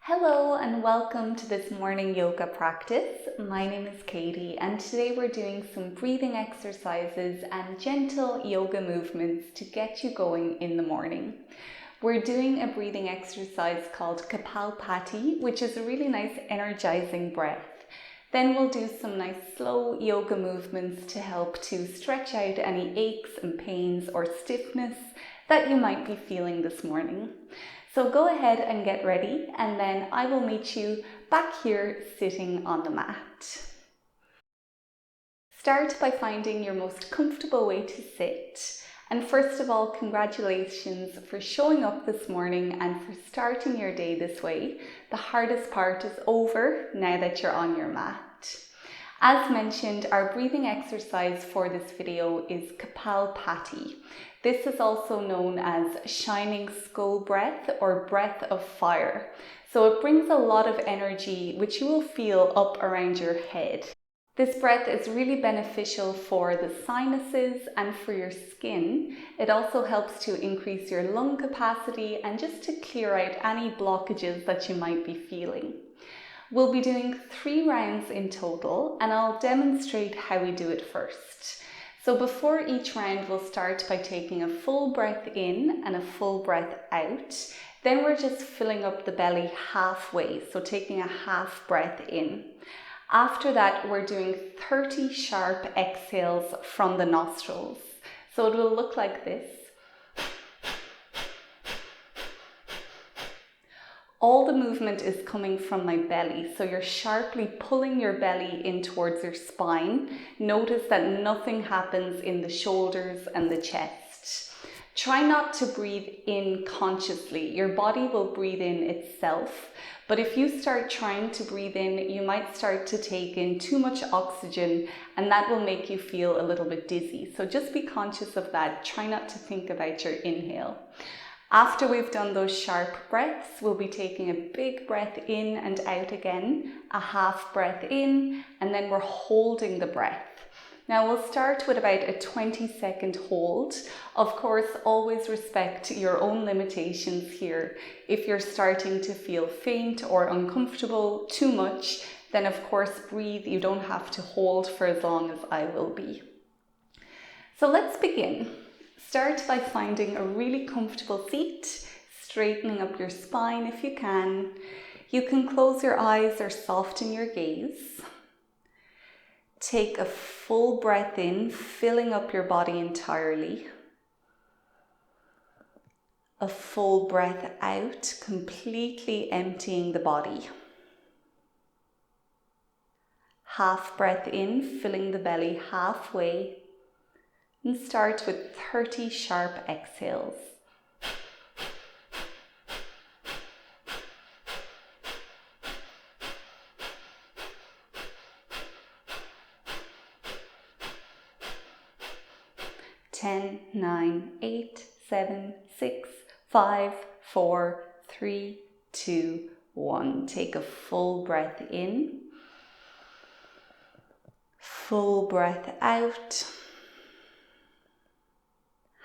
Hello and welcome to this morning yoga practice. My name is Katie and today we're doing some breathing exercises and gentle yoga movements to get you going in the morning. We're doing a breathing exercise called Kapalbhati, which is a really nice energizing breath. Then we'll do some nice slow yoga movements to help to stretch out any aches and pains or stiffness that you might be feeling this morning. So go ahead and get ready, and then I will meet you back here sitting on the mat. Start by finding your most comfortable way to sit. And first of all, congratulations for showing up this morning and for starting your day this way. The hardest part is over now that you're on your mat. As mentioned, our breathing exercise for this video is Kapalbhati. This is also known as shining skull breath or breath of fire. So it brings a lot of energy, which you will feel up around your head. This breath is really beneficial for the sinuses and for your skin. It also helps to increase your lung capacity and just to clear out any blockages that you might be feeling. We'll be doing 3 rounds in total, and I'll demonstrate how we do it first. So before each round, we'll start by taking a full breath in and a full breath out. Then we're just filling up the belly halfway, so taking a half breath in. After that, we're doing 30 sharp exhales from the nostrils. So it will look like this. All the movement is coming from my belly, so you're sharply pulling your belly in towards your spine. Notice that nothing happens in the shoulders and the chest. Try not to breathe in consciously. Your body will breathe in itself, but if you start trying to breathe in, you might start to take in too much oxygen, and that will make you feel a little bit dizzy. So just be conscious of that. Try not to think about your inhale. After we've done those sharp breaths, we'll be taking a big breath in and out again, a half breath in, and then we're holding the breath. Now we'll start with about a 20-second hold. Of course, always respect your own limitations here. If you're starting to feel faint or uncomfortable too much, then of course breathe. You don't have to hold for as long as I will be. So let's begin. Start by finding a really comfortable seat, straightening up your spine if you can. You can close your eyes or soften your gaze. Take a full breath in, filling up your body entirely. A full breath out, completely emptying the body. Half breath in, filling the belly halfway. And start with 30 sharp exhales. Ten, 9, 8, 7, 6, 5, 4, 3, 2, 1. Take a full breath in. Full breath out.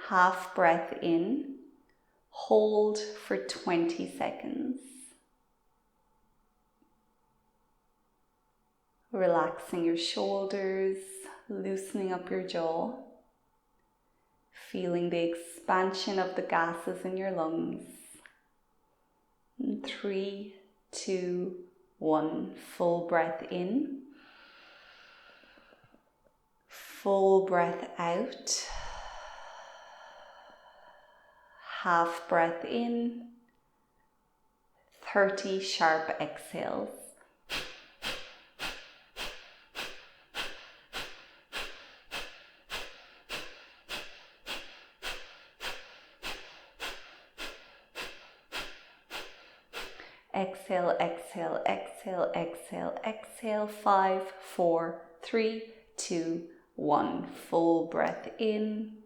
Half breath in, hold for 20 seconds. Relaxing your shoulders, loosening up your jaw, feeling the expansion of the gases in your lungs. 3, 2, 1, full breath in, full breath out. Half breath in, 30 sharp exhales. Exhale, exhale, exhale, exhale, exhale. 5, 4, 3, 2, 1. Full breath in.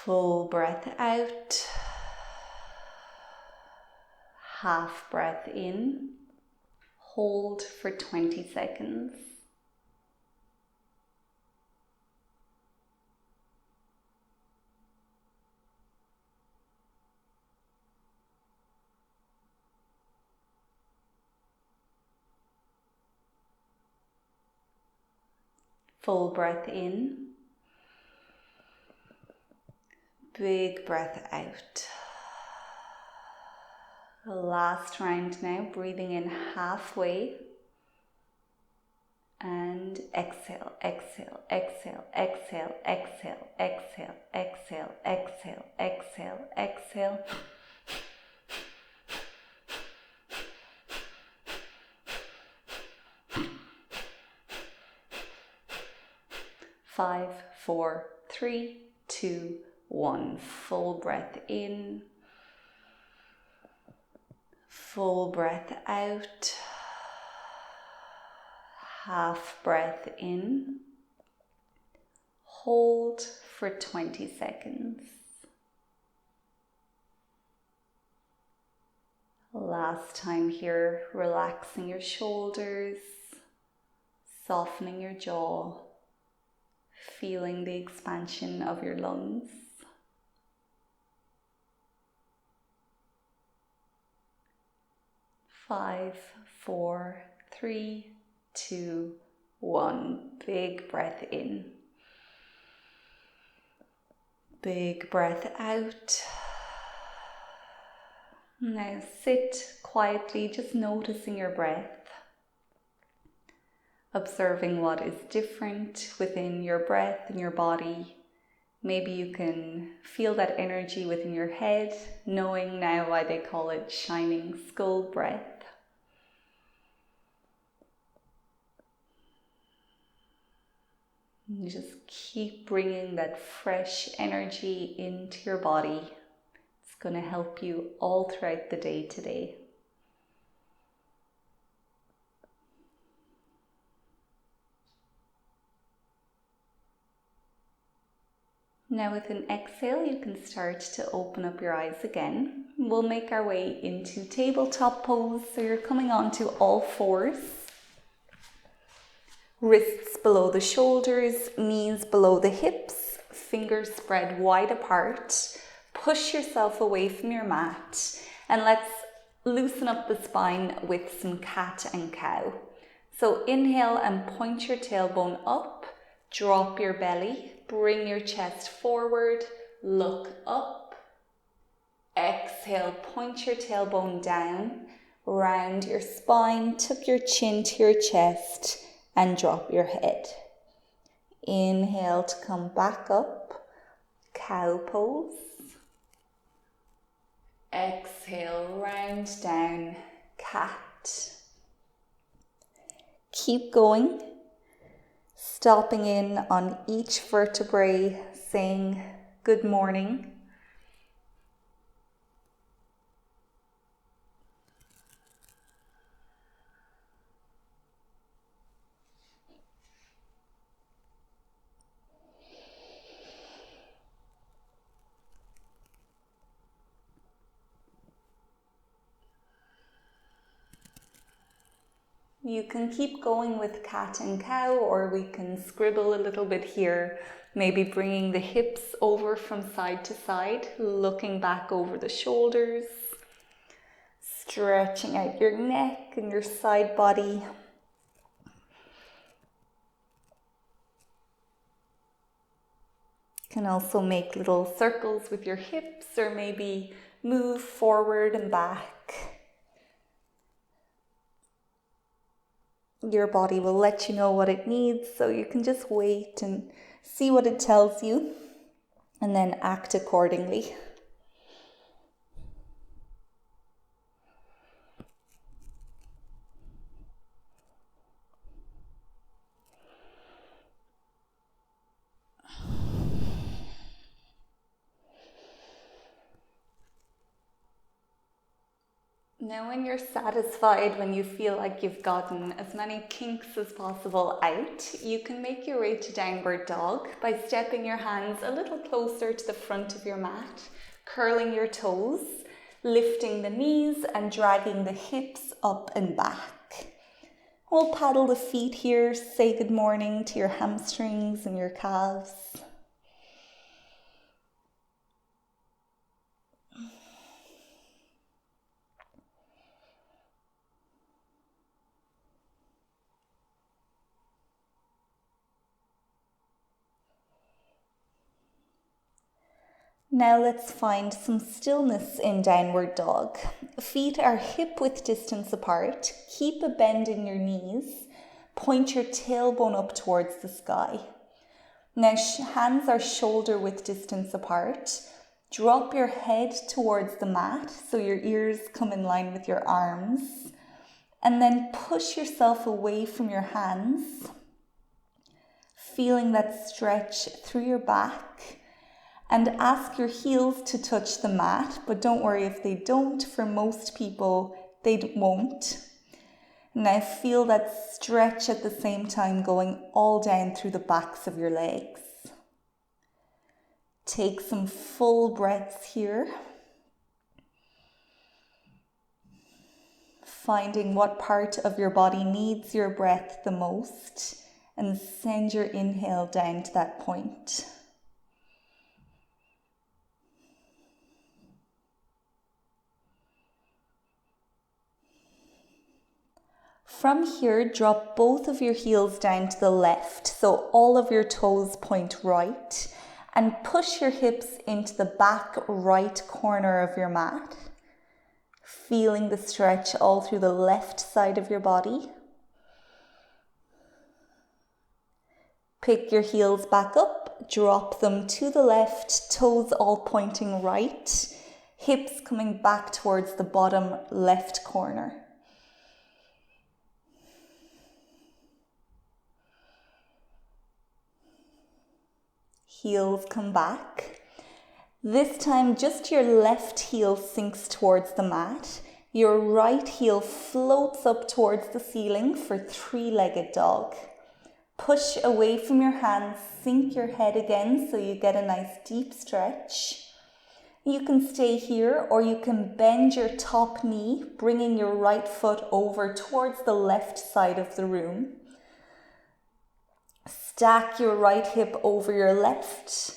Full breath out, half breath in, hold for 20 seconds. Full breath in. Big breath out. Last round now, breathing in halfway. And exhale, exhale, exhale, exhale, exhale, exhale, exhale, exhale, exhale, exhale. Five, four, three, two, one. Full breath in. Full breath out. Half breath in. Hold for 20 seconds. Last time here, relaxing your shoulders, softening your jaw, feeling the expansion of your lungs. Five, four, three, two, one. Big breath in. Big breath out. Now sit quietly, just noticing your breath. Observing what is different within your breath and your body. Maybe you can feel that energy within your head, knowing now why they call it shining skull breath. And just keep bringing that fresh energy into your body. It's going to help you all throughout the day today. Now with an exhale, you can start to open up your eyes again. We'll make our way into tabletop pose. So you're coming onto all fours. Wrists below the shoulders, knees below the hips, fingers spread wide apart. Push yourself away from your mat and let's loosen up the spine with some cat and cow. So inhale and point your tailbone up, drop your belly, bring your chest forward, look up. Exhale, point your tailbone down, round your spine, tuck your chin to your chest and drop your head. Inhale to come back up, cow pose. Exhale, round down, cat. Keep going, stopping in on each vertebrae, saying good morning. You can keep going with cat and cow, or we can scribble a little bit here, maybe bringing the hips over from side to side, looking back over the shoulders, stretching out your neck and your side body. You can also make little circles with your hips, or maybe move forward and back. Your body will let you know what it needs, so you can just wait and see what it tells you and then act accordingly. Now when you're satisfied, when you feel like you've gotten as many kinks as possible out, you can make your way to downward dog by stepping your hands a little closer to the front of your mat, curling your toes, lifting the knees and dragging the hips up and back. We'll paddle the feet here, say good morning to your hamstrings and your calves. Now let's find some stillness in downward dog. Feet are hip-width distance apart. Keep a bend in your knees. Point your tailbone up towards the sky. Now hands are shoulder-width distance apart. Drop your head towards the mat so your ears come in line with your arms. And then push yourself away from your hands. Feeling that stretch through your back. And ask your heels to touch the mat, but don't worry if they don't. For most people, they won't. Now feel that stretch at the same time going all down through the backs of your legs. Take some full breaths here. Finding what part of your body needs your breath the most, and send your inhale down to that point. From here, drop both of your heels down to the left, so all of your toes point right, and push your hips into the back right corner of your mat, feeling the stretch all through the left side of your body. Pick your heels back up, drop them to the left, toes all pointing right, hips coming back towards the bottom left corner. Heels come back. This time just your left heel sinks towards the mat. Your right heel floats up towards the ceiling for three-legged dog. Push away from your hands, sink your head again so you get a nice deep stretch. You can stay here or you can bend your top knee, bringing your right foot over towards the left side of the room. Stack your right hip over your left.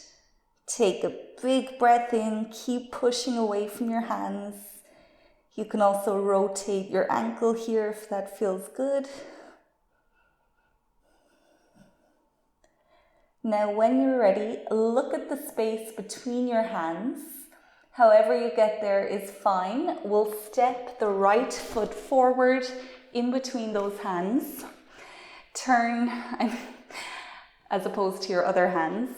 Take a big breath in, keep pushing away from your hands. You can also rotate your ankle here if that feels good. Now when you're ready, look at the space between your hands. However you get there is fine. We'll step the right foot forward in between those hands. Turn, as opposed to your other hands.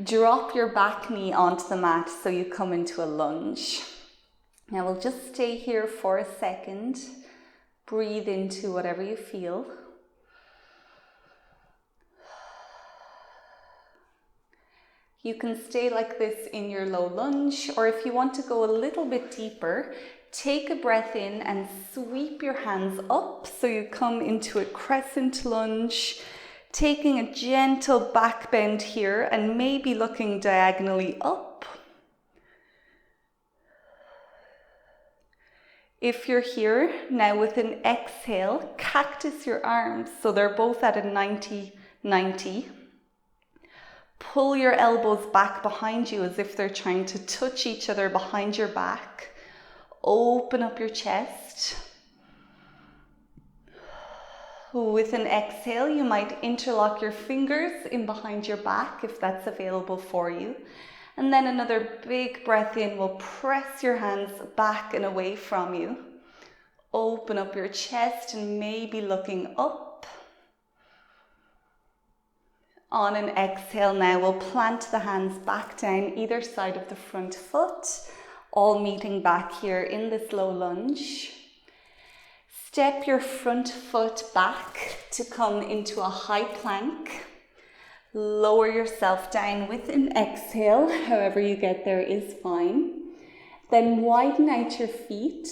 Drop your back knee onto the mat so you come into a lunge. Now we'll just stay here for a second. Breathe into whatever you feel. You can stay like this in your low lunge, or if you want to go a little bit deeper, take a breath in and sweep your hands up so you come into a crescent lunge, taking a gentle back bend here and maybe looking diagonally up. If you're here, now with an exhale, cactus your arms so they're both at a 90-90. Pull your elbows back behind you as if they're trying to touch each other behind your back. Open up your chest. With an exhale, you might interlock your fingers in behind your back if that's available for you. And then another big breath in will press your hands back and away from you. Open up your chest and maybe looking up. On an exhale now, we'll plant the hands back down either side of the front foot, all meeting back here in this low lunge. Step your front foot back to come into a high plank. Lower yourself down with an exhale, however you get there is fine. Then widen out your feet.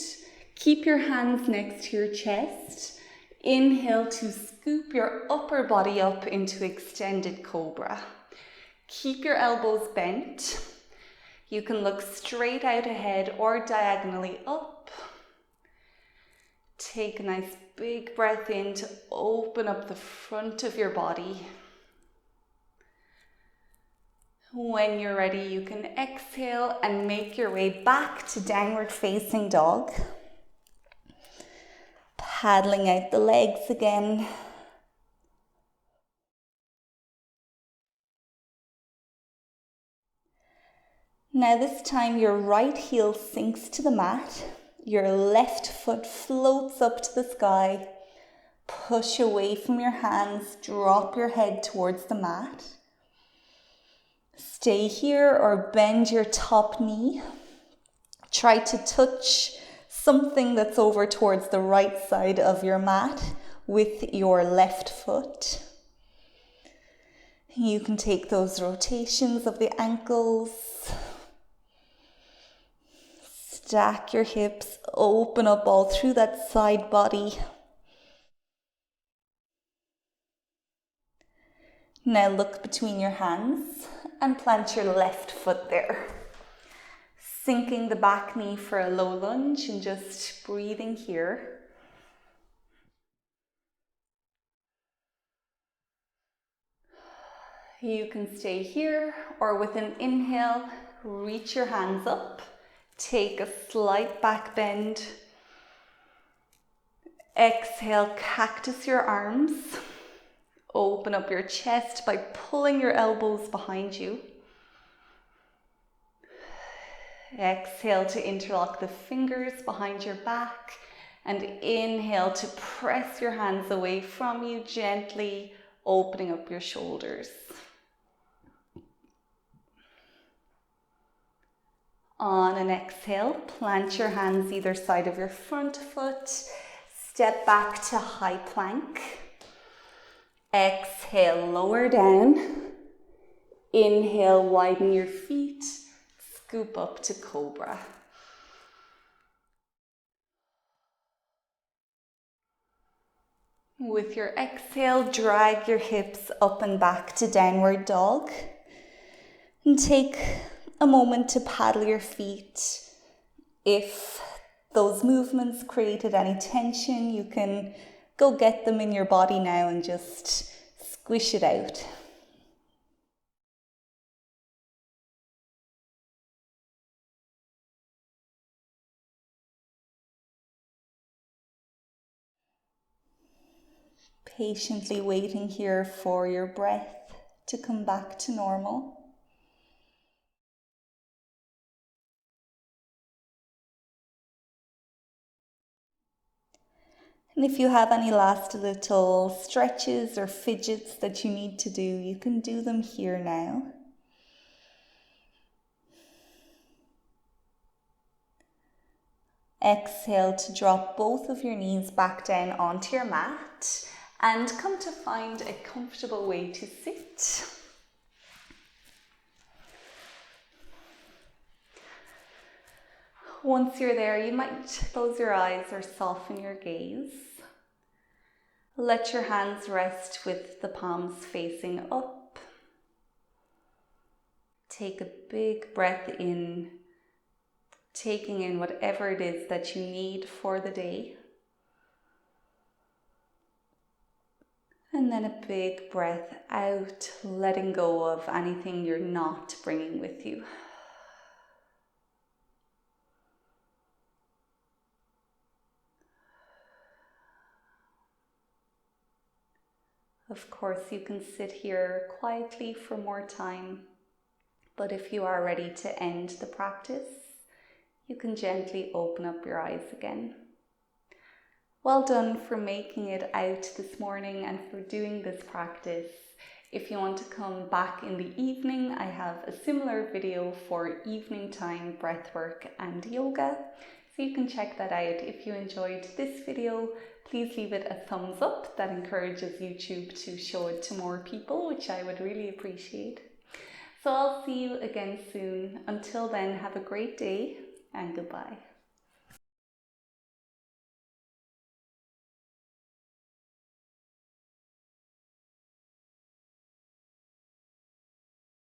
Keep your hands next to your chest. Inhale to scoop your upper body up into extended cobra. Keep your elbows bent. You can look straight out ahead or diagonally up. Take a nice big breath in to open up the front of your body. When you're ready, you can exhale and make your way back to downward facing dog. Paddling out the legs again. Now this time your right heel sinks to the mat, your left foot floats up to the sky, push away from your hands, drop your head towards the mat. Stay here or bend your top knee. Try to touch something that's over towards the right side of your mat with your left foot. You can take those rotations of the ankles. Stack your hips, open up all through that side body. Now look between your hands and plant your left foot there. Sinking the back knee for a low lunge and just breathing here. You can stay here or with an inhale, reach your hands up. Take a slight back bend. Exhale, cactus your arms. Open up your chest by pulling your elbows behind you. Exhale to interlock the fingers behind your back and inhale to press your hands away from you, gently opening up your shoulders. On an exhale, plant your hands either side of your front foot, step back to high plank. Exhale, lower down. Inhale, widen your feet, scoop up to cobra. With your exhale, drag your hips up and back to downward dog. And take a moment to paddle your feet. If those movements created any tension, you can go get them in your body now and just squish it out. Patiently waiting here for your breath to come back to normal. And if you have any last little stretches or fidgets that you need to do, you can do them here now. Exhale to drop both of your knees back down onto your mat and come to find a comfortable way to sit. Once you're there, you might close your eyes or soften your gaze. Let your hands rest with the palms facing up. Take a big breath in, taking in whatever it is that you need for the day. And then a big breath out, letting go of anything you're not bringing with you. Of course, you can sit here quietly for more time, but if you are ready to end the practice, you can gently open up your eyes again. Well done for making it out this morning and for doing this practice. If you want to come back in the evening, I have a similar video for evening time breathwork and yoga. So you can check that out. If you enjoyed this video, please leave it a thumbs up. That encourages YouTube to show it to more people, which I would really appreciate. So I'll see you again soon. Until then, have a great day and goodbye.